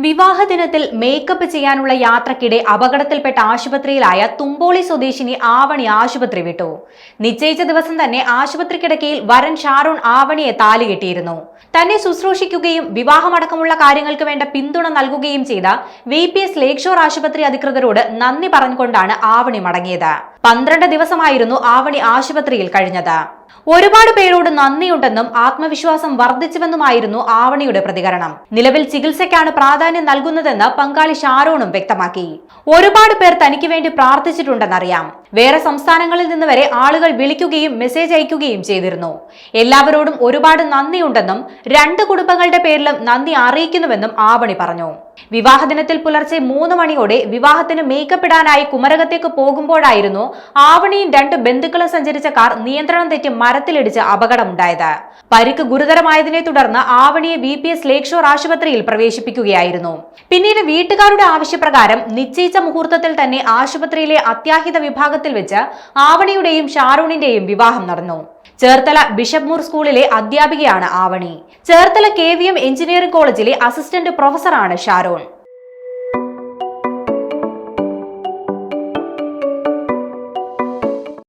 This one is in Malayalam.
വിവാഹ ദിനത്തിൽ മേക്കപ്പ് ചെയ്യാനുള്ള യാത്രക്കിടെ അപകടത്തിൽപ്പെട്ട ആശുപത്രിയിലായ തുമ്പോളി സ്വദേശിനി ആവണി ആശുപത്രി വിട്ടു. നിശ്ചയിച്ച ദിവസം തന്നെ ആശുപത്രി കിടക്കയിൽ വരൻ ഷാരോൺ ആവണിയെ താലികെട്ടിയിരുന്നു. തന്നെ ശുശ്രൂഷിക്കുകയും വിവാഹമടക്കമുള്ള കാര്യങ്ങൾക്ക് വേണ്ട പിന്തുണ നൽകുകയും ചെയ്ത VPS ലേക്ക് ഷോർ ആശുപത്രി അധികൃതരോട് നന്ദി പറഞ്ഞുകൊണ്ടാണ് ആവണി മടങ്ങിയത്. 12 ദിവസമായിരുന്നു ആവണി ആശുപത്രിയിൽ കഴിഞ്ഞത്. ഒരുപാട് പേരോട് നന്ദിയുണ്ടെന്നും ആത്മവിശ്വാസം വർദ്ധിച്ചുവെന്നുമായിരുന്നു ആവണിയുടെ പ്രതികരണം. നിലവിൽ ചികിത്സയ്ക്കാണ് പ്രാധാന്യം നൽകുന്നതെന്ന് പങ്കാളി ഷാരോണും വ്യക്തമാക്കി. ഒരുപാട് പേർ തനിക്ക് വേണ്ടി പ്രാർത്ഥിച്ചിട്ടുണ്ടെന്നറിയാം. വേറെ സംസ്ഥാനങ്ങളിൽ നിന്ന് വരെ ആളുകൾ വിളിക്കുകയും മെസ്സേജ് അയക്കുകയും ചെയ്തിരുന്നു. എല്ലാവരോടും ഒരുപാട് നന്ദിയുണ്ടെന്നും 2 കുടുംബങ്ങളുടെ പേരിലും നന്ദി അറിയിക്കുന്നുവെന്നും ആവണി പറഞ്ഞു. വിവാഹ ദിനത്തിൽ പുലർച്ചെ 3 മണിയോടെ വിവാഹത്തിന് മേക്കപ്പ് ഇടാനായി കുമരകത്തേക്ക് പോകുമ്പോഴായിരുന്നു ആവണിയും 2 ബന്ധുക്കളും സഞ്ചരിച്ച കാർ നിയന്ത്രണം തെറ്റി മരത്തിലിടിച്ച് അപകടമുണ്ടായത്. പരിക്ക് ഗുരുതരമായതിനെ തുടർന്ന് ആവണിയെ VPS ലേക്ക് ഷോർ ആശുപത്രിയിൽ പ്രവേശിപ്പിക്കുകയായിരുന്നു. പിന്നീട് വീട്ടുകാരുടെ ആവശ്യപ്രകാരം നിശ്ചയിച്ച മുഹൂർത്തത്തിൽ തന്നെ ആശുപത്രിയിലെ അത്യാഹിത വിഭാഗത്തിൽ വെച്ച് ആവണിയുടെയും ഷാരോണിന്റെയും വിവാഹം നടന്നു. ചേർത്തല ബിഷപ്പ് മൂർ സ്കൂളിലെ അധ്യാപികയാണ് ആവണി. ചേർത്തല KVM എഞ്ചിനീയറിംഗ് കോളേജിലെ അസിസ്റ്റന്റ് പ്രൊഫസറാണ് ഷാരോൺ.